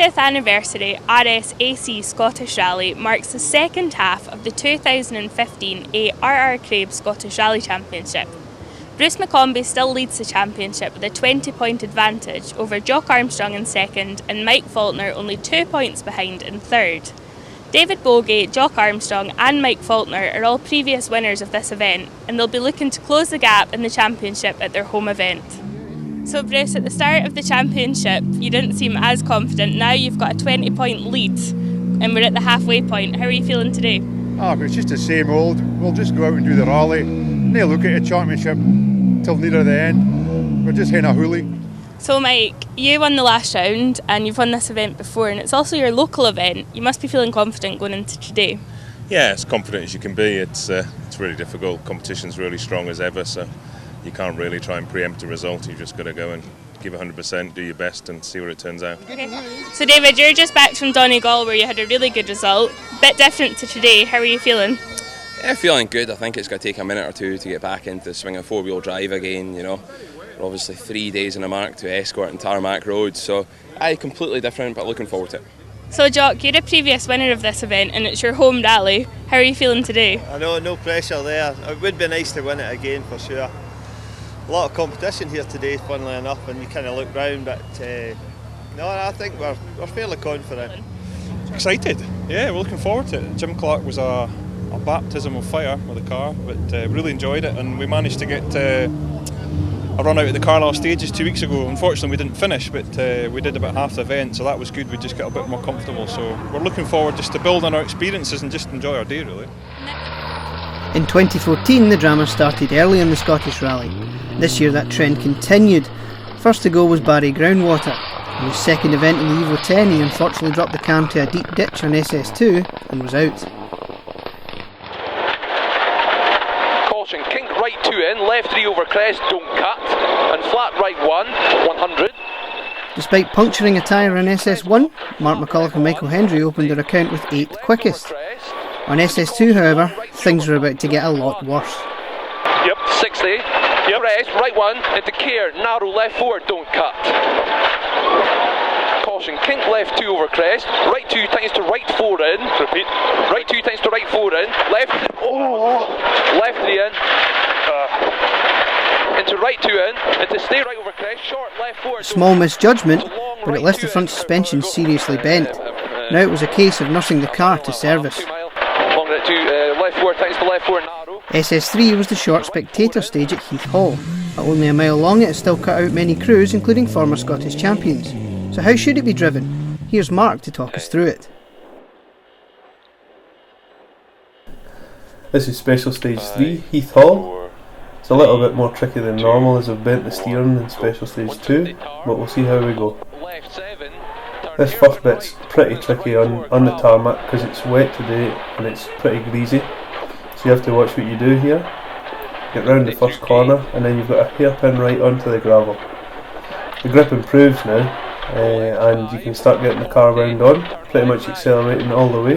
20th anniversary RSAC Scottish Rally marks the second half of the 2015 Craib Scottish Rally Championship. Bruce McCombie still leads the championship with a 20-point advantage over Jock Armstrong in second and Mike Faulkner only 2 points behind in third. David Bogey, Jock Armstrong and Mike Faulkner are all previous winners of this event, and they'll be looking to close the gap in the championship at their home event. So Bruce, at the start of the championship you didn't seem as confident. Now you've got a 20-point lead and we're at the halfway point. How are you feeling today? But it's just the same old. We'll just go out and do the rally. No look at the championship till near the end. We're just hitting a hoolie. So Mike, you won the last round and you've won this event before, and it's also your local event. You must be feeling confident going into today. Yeah, as confident as you can be. It's really difficult. Competition's really strong as ever, so you can't really try and preempt a result. You've just got to go and give 100%, do your best and see where it turns out. Okay. So David, you're just back from Donegal where you had a really good result. Bit different to today. How are you feeling? Yeah, feeling good. I think it's going to take a minute or two to get back into the swing of four-wheel drive again, you know. We're obviously 3 days in a mark to escort and tarmac roads, so completely different, but looking forward to it. So Jock, you're a previous winner of this event and it's your home rally. How are you feeling today? I know, no pressure there. It would be nice to win it again for sure. A lot of competition here today, funnily enough, and you kind of look round, but no, I think we're fairly confident. Excited, yeah, we're looking forward to it. Jim Clark was a baptism of fire with the car, but really enjoyed it, and we managed to get a run out of the Carlisle stages 2 weeks ago. Unfortunately we didn't finish, but we did about half the event, so that was good. We just got a bit more comfortable, so we're looking forward just to build on our experiences and just enjoy our day really. In 2014 the drama started early in the Scottish Rally. This year that trend continued. First to go was Barry Groundwater. In his second event in the Evo 10 he unfortunately dropped the cam to a deep ditch on SS2 and was out. Caution, kink right 2 in, left 3 over crest, don't cut, and flat right 1, 100. Despite puncturing a tyre on SS1, Mark McCulloch and Michael Hendry opened their account with 8th quickest. On SS2 however, things were about to get a lot worse. Yep, 60, yep. Crest, right 1, into care, narrow left 4, don't cut. Caution, kink left 2 over crest, right 2 times to right 4 in, repeat, right 2 times to right 4 in, left 3 in, into right 2 in, into stay right over crest, short left 4. Small misjudgment, but it left the front suspension seriously bent. Now it was a case of nursing the car to service. Longer at 2, left 4 times to left 4 narrow. SS3 was the short spectator stage at Heath Hall. At only a mile long it has still cut out many crews, including former Scottish champions. So how should it be driven? Here's Mark to talk us through it. This is Special Stage 3, Heath Hall. It's a little bit more tricky than normal as I've bent the steering in Special Stage 2, but we'll see how we go. This first bit's pretty tricky on the tarmac because it's wet today and it's pretty greasy, so you have to watch what you do here. Get round the first corner and then you've got a hairpin right onto the gravel. The grip improves now and you can start getting the car round on, pretty much accelerating all the way.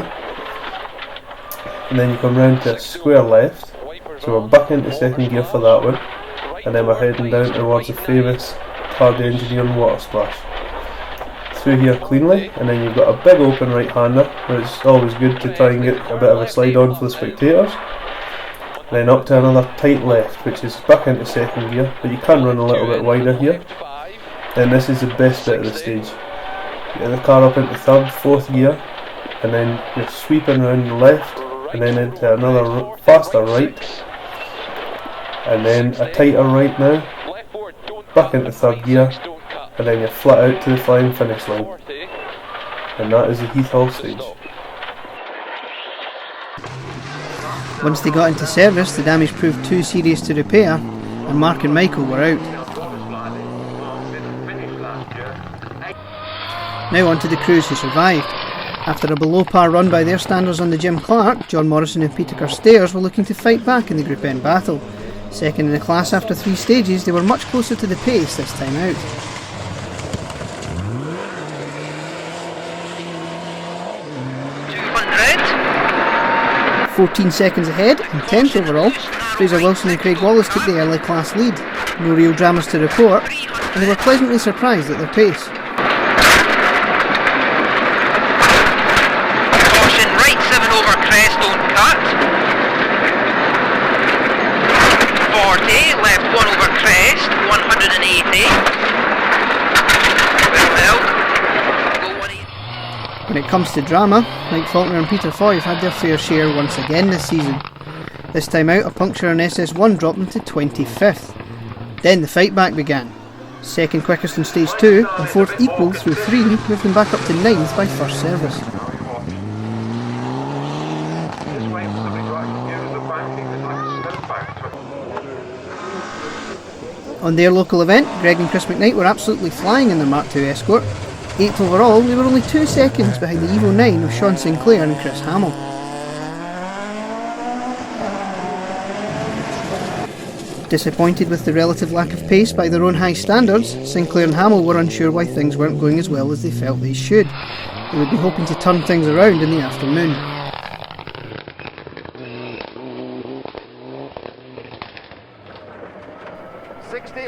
And then you come round to a square left, so we're back into second gear for that one, and then we're heading down towards the famous hard engineering water splash. Through here cleanly, and then you've got a big open right hander where it's always good to try and get a bit of a slide on for the spectators. Then up to another tight left, which is back into second gear, but you can run a little bit wider here. Then this is the best bit of the stage. Get the car up into third, fourth gear, and then you're sweeping around the left, and then into another faster right, and then a tighter right now, back into third gear, and then you're flat out to the flying finish line. And that is the Heath Hall stage. Once they got into service, the damage proved too serious to repair, and Mark and Michael were out. Now on to the crews who survived. After a below par run by their standards on the Jim Clark, John Morrison and Peter Carstairs were looking to fight back in the Group N battle. Second in the class after 3 stages, they were much closer to the pace this time out. Round. 14 seconds ahead and 10th overall, Fraser Wilson and Craig Wallace took the early class lead. No real dramas to report, and they were pleasantly surprised at their pace. comes to drama, Mike Faulkner and Peter Foy have had their fair share once again this season. This time out, a puncture on SS1 dropped them to 25th. Then the fight back began. Second quickest in stage 2 and fourth equal through 3 moved them back up to 9th by first service. On their local event, Greg and Chris McKnight were absolutely flying in their Mark II Escort. 8th overall, they were only 2 seconds behind the Evo 9 of Sean Sinclair and Chris Hamill. Disappointed with the relative lack of pace by their own high standards, Sinclair and Hamill were unsure why things weren't going as well as they felt they should. They would be hoping to turn things around in the afternoon.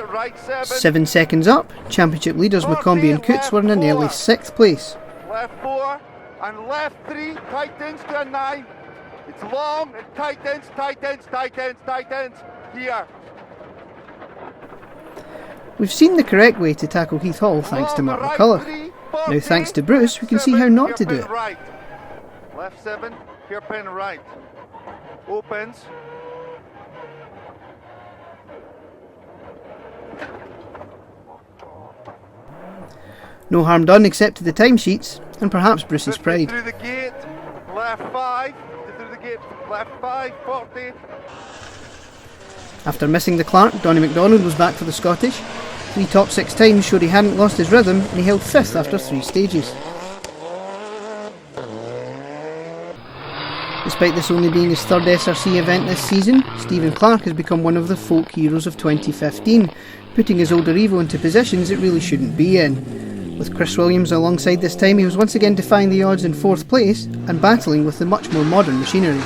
Right 7 seconds up, championship leaders McCombie and Coots were in an early 6th place. Left 4 and left 3 tightens to a 9. It's long and tightens here. We've seen the correct way to tackle Heath Hall thanks to Mark McCulloch. Now thanks to Bruce we can see how not to do it. Right. Left 7, hairpin right. Opens. No harm done except to the timesheets and perhaps Bruce's pride. Through the gate, left 5, through the gate, left 5, 40. After missing the Clark, Donny McDonald was back for the Scottish. 3 top 6 times showed he hadn't lost his rhythm and he held 5th after 3 stages. Despite this only being his 3rd SRC event this season, Stephen Clark has become one of the folk heroes of 2015, putting his older Evo into positions it really shouldn't be in. With Chris Williams alongside this time, he was once again defying the odds in 4th place and battling with the much more modern machinery.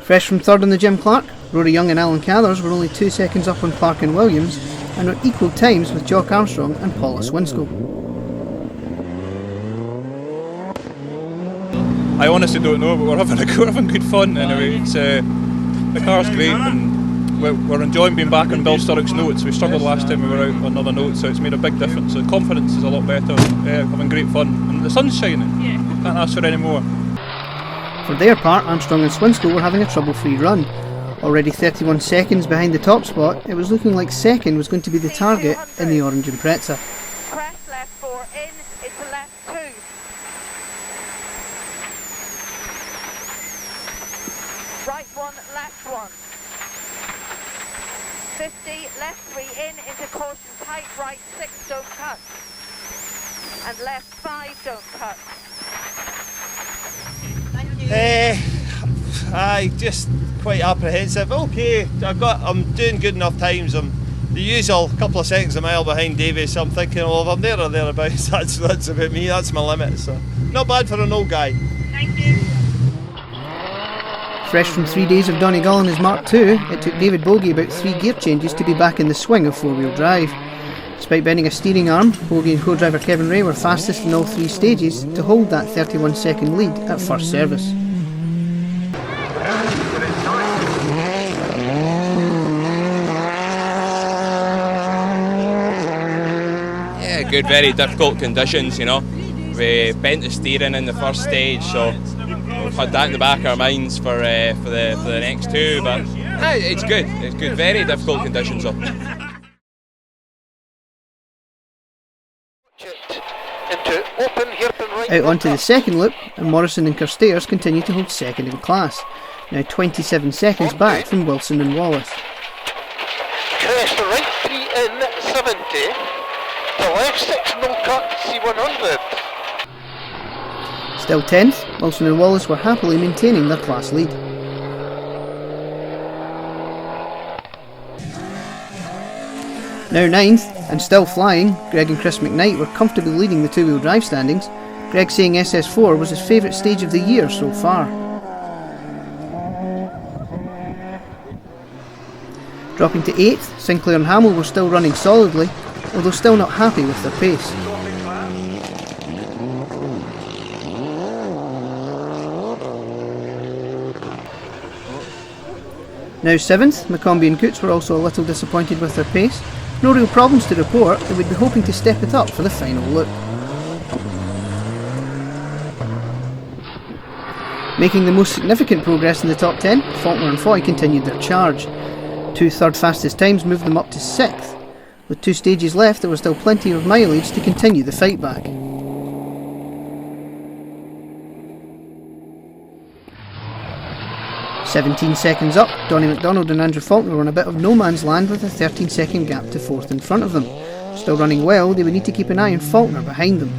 Fresh from 3rd on the Jim Clark, Rory Young and Alan Cathers were only 2 seconds up on Clark and Williams and were equal times with Jock Armstrong and Paula Swinscoe. I honestly don't know, but we're having good fun anyway. It's the car's great and we're enjoying being back on Bill Sturrock's notes. We struggled last time we were out on other notes, so it's made a big difference. The confidence is a lot better. Having great fun and the sun's shining. Yeah. Can't ask for any more. For their part, Armstrong and Swinscoe were having a trouble-free run. Already 31 seconds behind the top spot, it was looking like second was going to be the target in the Orange Impreza. Press left 4 in, into left 2. Right 1, left 1. 50, left 3 in, into caution tight, right 6, don't cut. And left 5, don't cut. I just quite apprehensive. Okay, I'm doing good enough times. I'm the usual couple of seconds a mile behind Davies, so I'm thinking, well, if I'm there or thereabouts, that's about me, that's my limit. So not bad for an old guy. Thank you. Fresh from 3 days of Donegal in his Mark II, it took David Bogie about 3 gear changes to be back in the swing of 4-wheel drive. Despite bending a steering arm, Bogie and co-driver Kevin Ray were fastest in all 3 stages to hold that 31-second lead at first service. Yeah, good, very difficult conditions, you know. We bent the steering in the first stage, so we've had that in the back of our minds for the next 2, but it's good, very difficult conditions though. Out onto the second loop, and Morrison and Kerstairs continue to hold second in class, now 27 seconds back from Wilson and Wallace. Crest right 3 in, 70. The left 6 no cut, C100. Still 10th, Wilson and Wallace were happily maintaining their class lead. Now 9th, and still flying, Greg and Chris McKnight were comfortably leading the 2-wheel drive standings, Greg saying SS4 was his favourite stage of the year so far. Dropping to 8th, Sinclair and Hamill were still running solidly, although still not happy with their pace. Now 7th, McCombie and Coots were also a little disappointed with their pace. No real problems to report, they would be hoping to step it up for the final loop. Making the most significant progress in the top 10, Faulkner and Foy continued their charge. 2 third fastest times moved them up to 6th. With 2 stages left, there was still plenty of mileage to continue the fight back. "17 seconds up, Donnie McDonald and Andrew Faulkner were in a bit of no man's land with a 13-second gap to 4th in front of them. Still running well, they would need to keep an eye on Faulkner behind them.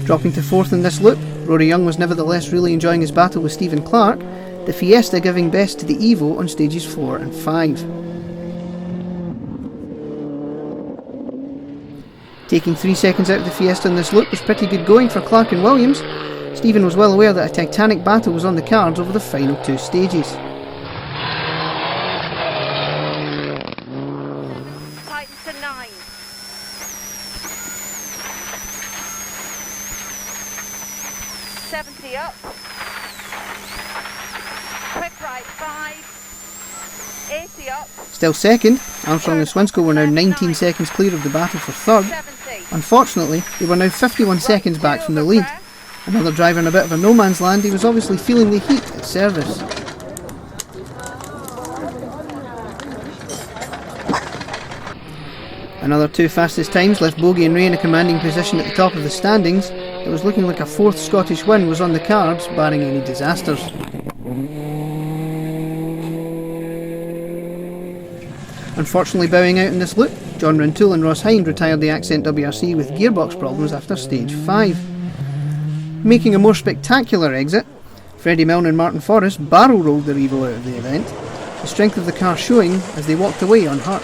Dropping to 4th in this loop, Rory Young was nevertheless really enjoying his battle with Stephen Clark, the Fiesta giving best to the Evo on stages 4 and 5. Taking 3 seconds out of the Fiesta in this loop was pretty good going for Clark and Williams. Stephen was well aware that a titanic battle was on the cards over the final 2 stages. Tighten to 9. 70 up. Quick right 5. 80 up. Still second, Armstrong and Swinsko were now 19 seconds clear of the battle for third. Unfortunately, they were now 51 seconds back from the lead. Another driver in a bit of a no man's land, he was obviously feeling the heat at service. Another 2 fastest times left Bogie and Ray in a commanding position at the top of the standings. It was looking like a 4th Scottish win was on the cards, barring any disasters. Unfortunately bowing out in this loop, John Rintoul and Ross Hind retired the Accent WRC with gearbox problems after stage 5. Making a more spectacular exit, Freddie Milne and Martin Forrest barrel rolled their Evo out of the event, the strength of the car showing as they walked away unhurt.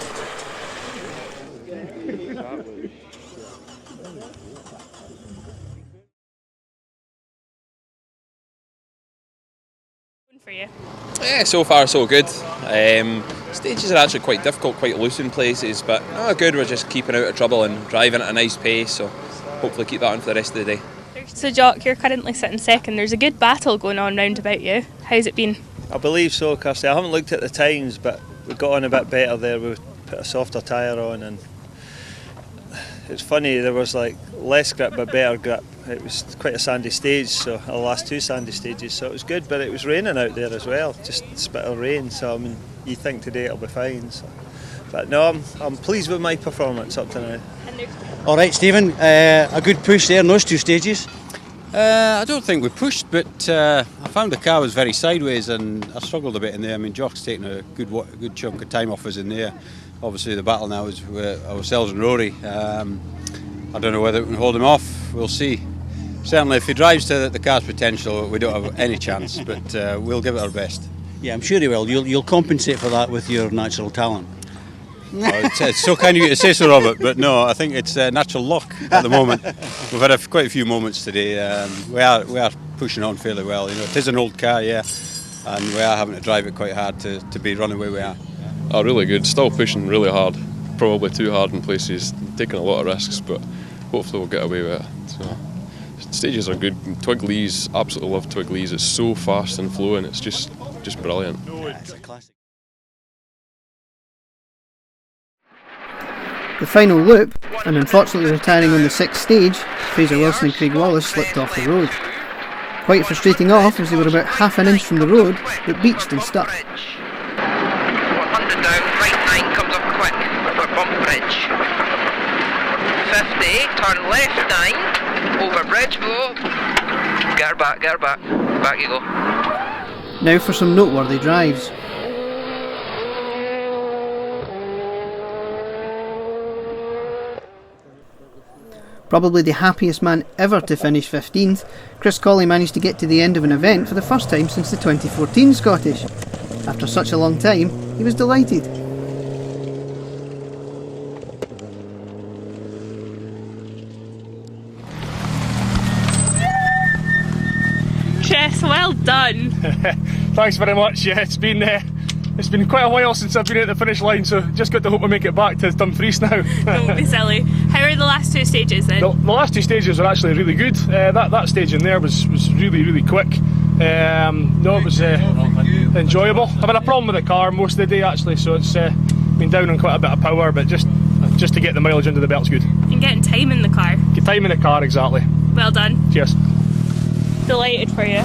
For you? Yeah, so far so good. Stages are actually quite difficult, quite loose in places, but good, we're just keeping out of trouble and driving at a nice pace, so hopefully keep that on for the rest of the day. So Jock, you're currently sitting second. There's a good battle going on round about you. How's it been? I believe so, Kirsty. I haven't looked at the times, but we got on a bit better there. We put a softer tyre on, and it's funny, there was like less grip but better grip. It was quite a sandy stage, so the last 2 sandy stages, so it was good, but it was raining out there as well, just a spit of rain, so I mean, you think today it'll be fine. So. But no, I'm pleased with my performance up to now. Alright Stephen, a good push there in those 2 stages. I don't think we pushed, but I found the car was very sideways and I struggled a bit in there. I mean, Jock's taking a good chunk of time off us in there. Obviously the battle now is with ourselves and Rory. I don't know whether we can hold him off, we'll see. Certainly if he drives to the car's potential, we don't have any chance, but we'll give it our best. Yeah, I'm sure he will. You'll compensate for that with your natural talent. It's so kind of you to say so, Robert, but no, I think it's natural luck at the moment. We've had quite a few moments today. We are pushing on fairly well. You know, it is an old car, yeah, and we are having to drive it quite hard to be running where we are. Oh, really good. Still pushing really hard. Probably too hard in places. Taking a lot of risks, but hopefully we'll get away with it. So, stages are good. Twig Lees, absolutely love Twig Lees. It's so fast and flowing. It's just brilliant. Yeah, it's a classic. The final loop, and unfortunately retiring on the 6th stage, Fraser Wilson and Craig Wallace slipped off the road. Quite frustrating off as they were about half an inch from the road, but beached and stuck. 100 down, right 9 comes up quick, over bump bridge. 50, turn left 9, over bridge, go. Get her back, back you go. Now for some noteworthy drives. Probably the happiest man ever to finish 15th, Chris Colley managed to get to the end of an event for the first time since the 2014 Scottish. After such a long time, he was delighted. Chris, well done. Thanks very much. Yeah, it's been quite a while since I've been at the finish line, so just got to hope I make it back to Dumfries now. Don't be silly. How are the last 2 stages then? The last 2 stages were actually really good. That stage in there was really quick. No, it was enjoyable. I've had a problem with the car most of the day actually, so it's been down on quite a bit of power, but just to get the mileage under the belt's good. And getting time in the car. Get time in the car, exactly. Well done. Cheers. Delighted for you.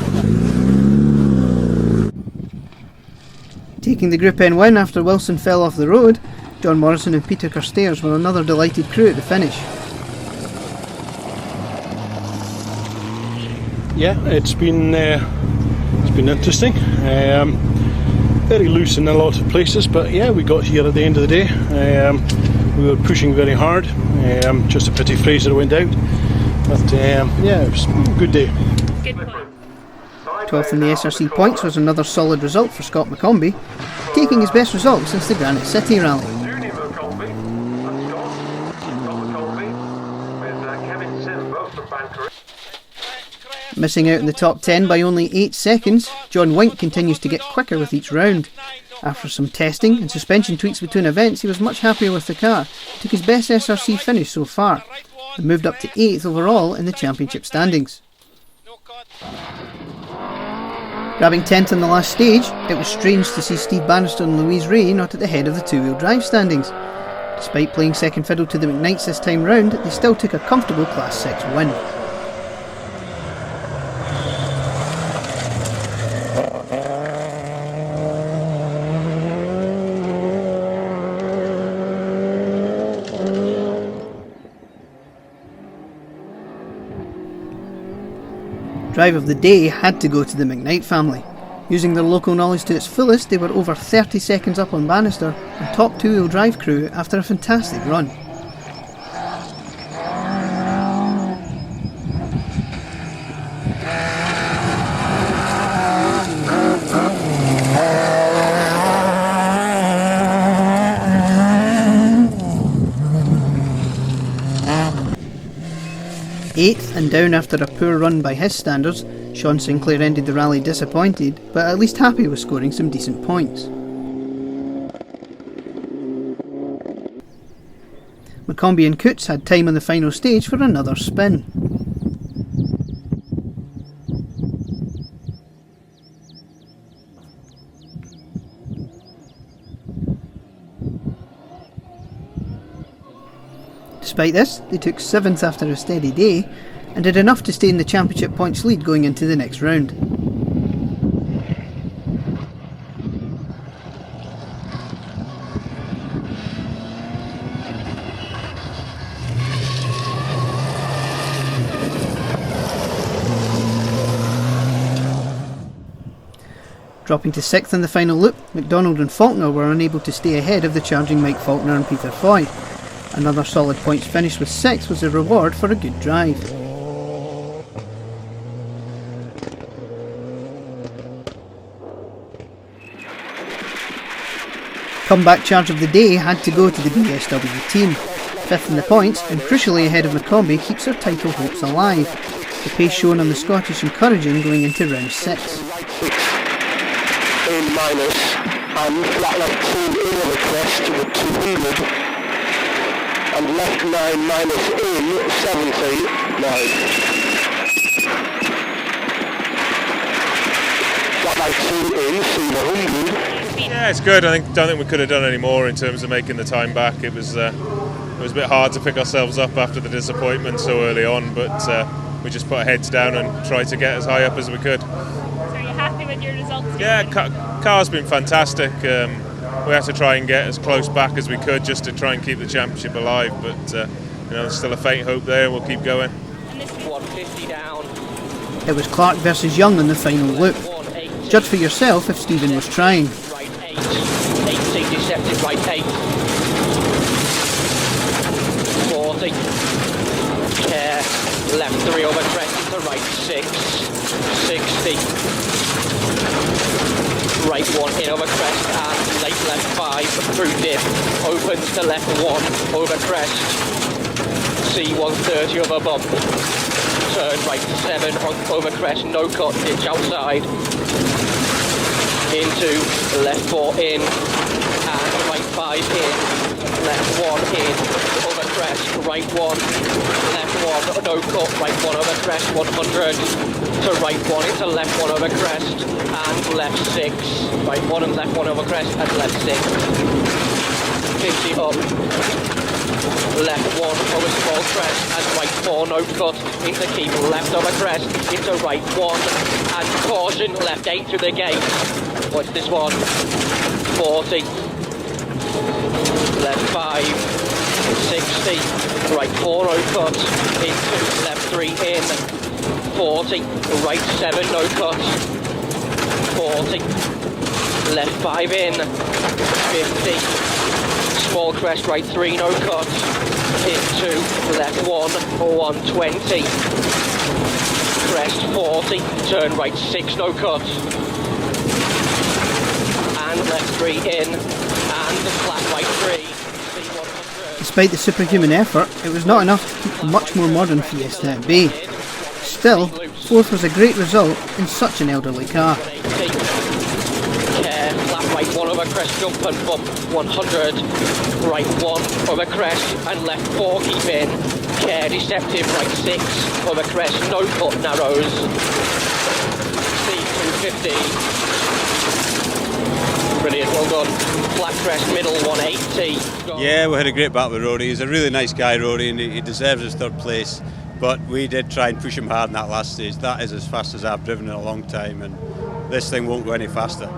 Taking the Group N win after Wilson fell off the road, John Morrison and Peter Kerstairs were another delighted crew at the finish. Yeah, it's been interesting. Very loose in a lot of places, but yeah, we got here at the end of the day. We were pushing very hard. Just a pity Fraser went out, but yeah, it was a good day. Good point. 12th in the SRC points was another solid result for Scott McCombie, taking his best result since the Granite City rally. Missing out in the top 10 by only 8 seconds, John Wink continues to get quicker with each round. After some testing and suspension tweaks between events, he was much happier with the car, took his best SRC finish so far, and moved up to 8th overall in the championship standings. Grabbing 10th in the last stage, it was strange to see Steve Bannister and Louise Ray not at the head of the two-wheel drive standings. Despite playing second fiddle to the McKnights this time round, they still took a comfortable Class 6 win. Drive of the day had to go to the McKnight family. Using their local knowledge to its fullest, they were over 30 seconds up on Bannister and top two-wheel drive crew after a fantastic run. Eighth and down after a poor run by his standards, Sean Sinclair ended the rally disappointed, but at least happy with scoring some decent points. McCombie and Coots had time on the final stage for another spin. Despite this, they took 7th after a steady day, and did enough to stay in the championship points lead going into the next round. Dropping to 6th in the final loop, McDonald and Faulkner were unable to stay ahead of the charging Mike Faulkner and Peter Foy. Another solid points finish with 6 was a reward for a good drive. Comeback charge of the day had to go to the BSW team. 5th in the points and crucially ahead of McCombie keeps her title hopes alive. The pace shown on the Scottish encouraging going into round 6. In minus and flat left 2 in on the crest with 200. And left 9 minus in 70, 9. Flat right 2 in, see the 100. Yeah, it's good. Don't think we could have done any more in terms of making the time back. It was a bit hard to pick ourselves up after the disappointment so early on, but we just put our heads down and tried to get as high up as we could. So are you happy with your results? Yeah, car's been fantastic. We have to try and get as close back as we could just to try and keep the championship alive, but there's still a faint hope there, and we'll keep going. 150 down. It was Clark versus Young in the final loop. Judge for yourself if Stephen was trying. Right 8. 80 deceptive right 8. 40. Care. Left 3 over crest into right 6. 60. Right 1 in over crest and late left 5 through dip, opens to left 1 over crest, C130 over bump, turn right 7 over crest, no cut, ditch outside, into left 4 in, and right 5 in, left 1 in, over crest, crest, right 1, left 1, no cut, right 1 over crest, 100, to right 1 into left 1 over crest, and left 6, right 1 and left 1 over crest, and left 6, 50 up, left 1 over small crest, and right 4, no cut, into keep, left over crest, into right 1, and caution, left 8 through the gate, what's this one, 40, left 5, 60, right 4 no cut, into left 3 in, 40, right 7 no cut, 40, left 5 in, 50, small crest right 3 no cut, into left 1, 120, crest 40, turn right 6 no cut, and left 3 in, and flat right 3. Despite the superhuman effort, it was not enough to keep the much more modern Fiesta at bay. Still, 4th was a great result in such an elderly car. Flat right 1 over crest, jump and bump, 100, right 1 over crest, and left 4 keep in, care deceptive, right 6 over crest, no cut, narrows, C250. Brilliant, well done. Flat crest, middle, 180. Yeah, we had a great battle with Rory. He's a really nice guy, Rory, and he deserves his 3rd place. But we did try and push him hard in that last stage. That is as fast as I've driven in a long time, and this thing won't go any faster.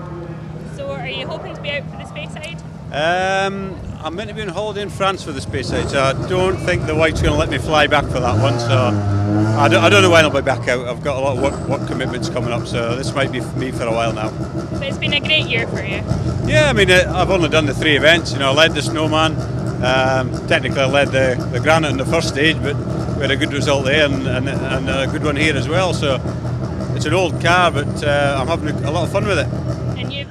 So are you hoping to be out for the space side? I'm meant to be on holiday in France for the space side, so I don't think the wife's going to let me fly back for that one. So I don't know when I'll be back out. I've got a lot of work commitments coming up, so this might be me for a while now. But it's been a great year for you. Yeah, I mean, I've only done the 3 events. I led the Snowman. Technically, I led the Granite in the first stage, but we had a good result there and a good one here as well. So it's an old car, but I'm having a lot of fun with it. And you?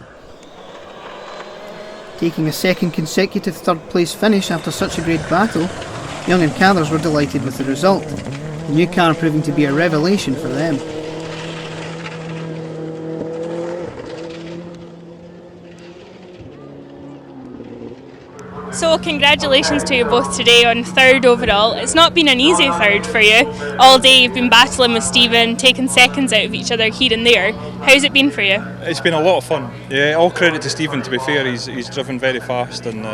Taking a 2nd consecutive 3rd place finish after such a great battle, Young and Cathers were delighted with the result, the new car proving to be a revelation for them. So congratulations to you both today on 3rd overall. It's not been an easy 3rd for you. All day you've been battling with Stephen, taking seconds out of each other here and there. How's it been for you? It's been a lot of fun. Yeah, all credit to Stephen, to be fair. He's driven very fast, and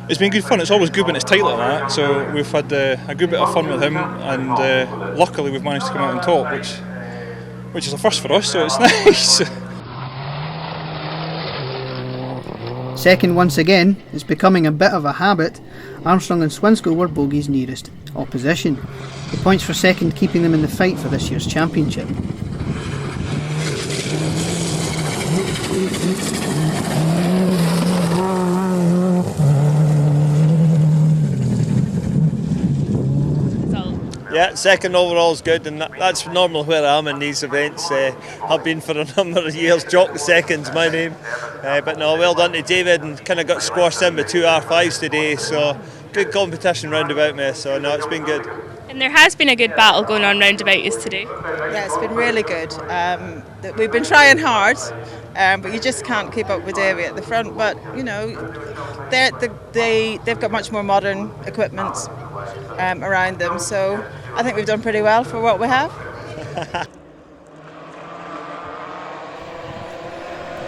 it's been good fun. It's always good when it's tight like that, so we've had a good bit of fun with him, and luckily we've managed to come out on top, which is a first for us, so it's nice. 2nd once again, it's becoming a bit of a habit. Armstrong and Swinsko were Bogey's nearest opposition. The points for 2nd keeping them in the fight for this year's championship. Yeah, 2nd overall is good, and that's normally where I am in these events. I've been for a number of years. Jock the 2nd's my name. But no, well done to David, and kind of got squashed in with 2 R5s today, so good competition round about me, so no, it's been good. And there has been a good battle going on round about you today. Yeah, it's been really good. We've been trying hard, but you just can't keep up with Davey at the front, but they've got much more modern equipment around them, so I think we've done pretty well for what we have.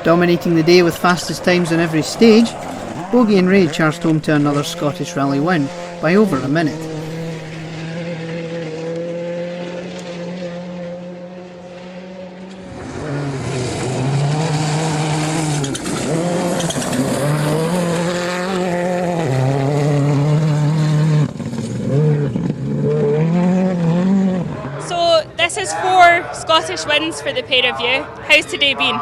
Dominating the day with fastest times on every stage, Bogey and Ray charged home to another Scottish Rally win by over a minute. This is 4 Scottish wins for the pair of you. How's today been?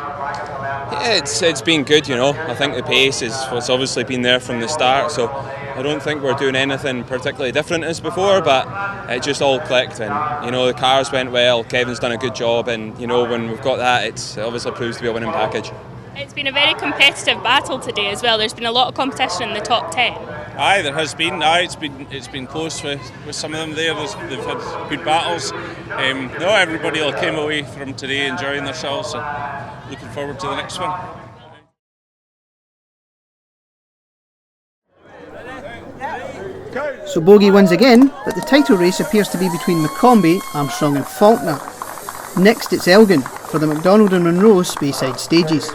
Yeah, it's been good, I think the pace is what's obviously been there from the start, so I don't think we're doing anything particularly different as before, but it just all clicked, and the cars went well. Kevin's done a good job, and when we've got that, it obviously proves to be a winning package. It's been a very competitive battle today as well. There's been a lot of competition in the top 10. Aye, there has been. It's been close with some of them there. They've had good battles. Everybody all came away from today enjoying themselves. So looking forward to the next one. So Bogey wins again, but the title race appears to be between McCombie, Armstrong and Faulkner. Next it's Elgin for the McDonald and Monroe Speyside stages.